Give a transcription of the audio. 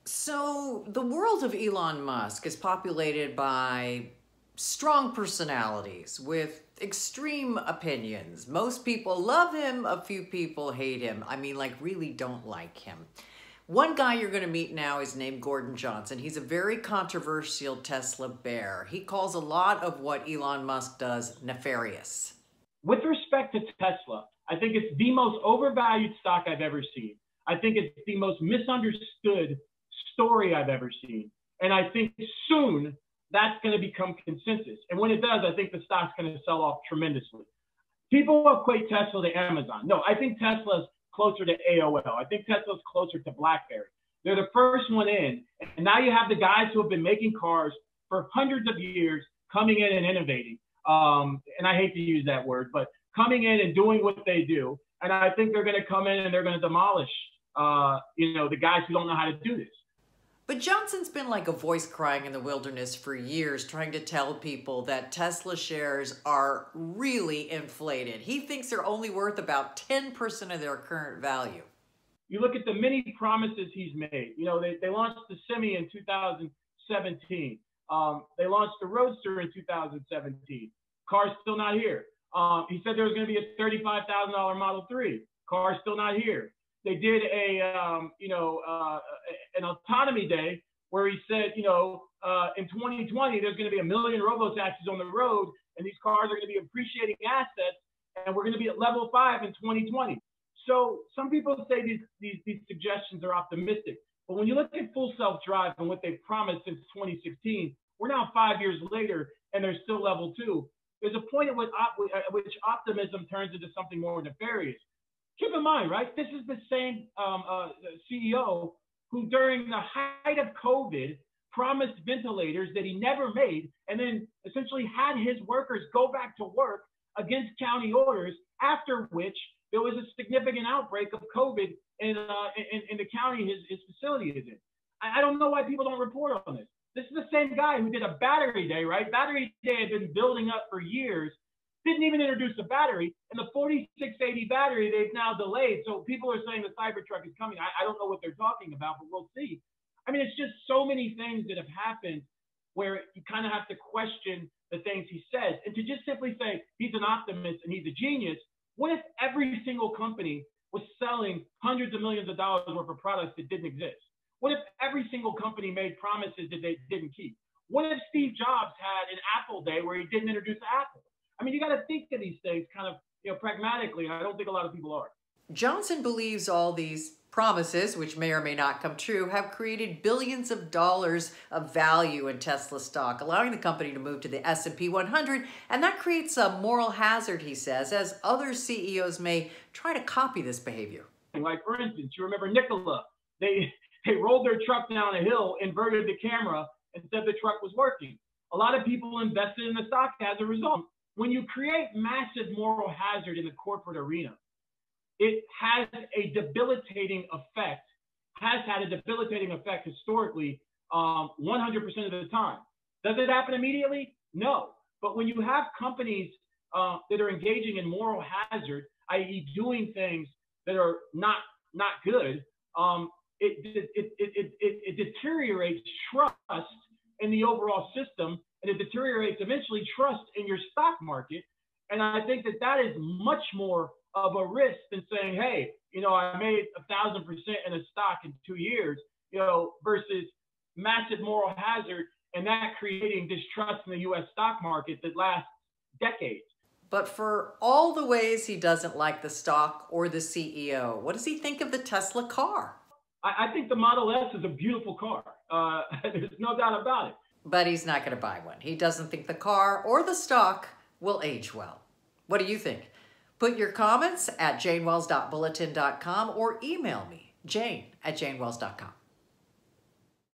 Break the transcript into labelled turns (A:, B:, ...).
A: So the world of Elon Musk is populated by strong personalities with extreme opinions. Most people love him, a few people hate him. I mean, like, really don't like him. One guy you're going to meet now is named Gordon Johnson. He's a very controversial Tesla bear. He calls a lot of what Elon Musk does nefarious.
B: With respect to Tesla, I think it's the most overvalued stock I've ever seen. I think it's the most misunderstood story I've ever seen. And I think soon that's going to become consensus. And when it does, I think the stock's going to sell off tremendously. People equate Tesla to Amazon. No, I think Tesla's closer to AOL. I think Tesla's closer to BlackBerry. They're the first one in. And now you have the guys who have been making cars for hundreds of years coming in and innovating. And I hate to use that word, but coming in and doing what they do. And I think they're going to come in and they're going to demolish, the guys who don't know how to do this.
A: But Johnson's been like a voice crying in the wilderness for years, trying to tell people that Tesla shares are really inflated. He thinks they're only worth about 10% of their current value.
B: You look at the many promises he's made. They launched the Semi in 2017. They launched the Roadster in 2017. Car's still not here. He said there was going to be a $35,000 Model 3. Car's still not here. They did an autonomy day where he said, in 2020, there's going to be 1 million robo-taxis on the road, and these cars are going to be appreciating assets, and we're going to be at level 5 in 2020. So some people say these suggestions are optimistic, but when you look at full self-drive and what they've promised since 2016, we're now 5 years later, and they're still level 2. There's a point at which optimism turns into something more nefarious. Keep in mind, right? This is the same CEO who, during the height of COVID, promised ventilators that he never made, and then essentially had his workers go back to work against county orders. After which there was a significant outbreak of COVID in the county his facility is in. I don't know why people don't report on this. This is the same guy who did a battery day, right? Battery day had been building up for years. Didn't even introduce a battery, and the 4680 battery they've now delayed. So people are saying the Cybertruck is coming. I don't know what they're talking about, but we'll see. I mean, it's just so many things that have happened where you kind of have to question the things he says. And to just simply say he's an optimist and he's a genius, what if every single company was selling hundreds of millions of dollars worth of products that didn't exist? What if every single company made promises that they didn't keep? What if Steve Jobs had an Apple day where he didn't introduce Apple? I mean, you got to think of these things kind of, pragmatically, and I don't think a lot of people are.
A: Johnson believes all these promises, which may or may not come true, have created billions of dollars of value in Tesla stock, allowing the company to move to the S&P 100, and that creates a moral hazard, he says, as other CEOs may try to copy this behavior.
B: Like, for instance, you remember Nikola. They rolled their truck down a hill, inverted the camera, and said the truck was working. A lot of people invested in the stock as a result. When you create massive moral hazard in the corporate arena, it has a debilitating effect, has had a debilitating effect historically 100% of the time. Does it happen immediately? No. But when you have companies that are engaging in moral hazard, i.e. doing things that are not good, it deteriorates trust in the overall system, and it deteriorates eventually trust in your stock market. And I think that is much more of a risk than saying, hey, I made 1,000% in a stock in 2 years, versus massive moral hazard and that creating distrust in the U.S. stock market that lasts decades.
A: But for all the ways he doesn't like the stock or the CEO, what does he think of the Tesla car?
B: I think the Model S is a beautiful car. There's no doubt about it.
A: But he's not going to buy one. He doesn't think the car or the stock will age well. What do you think? Put your comments at janewells.bulletin.com or email me, jane@janewells.com.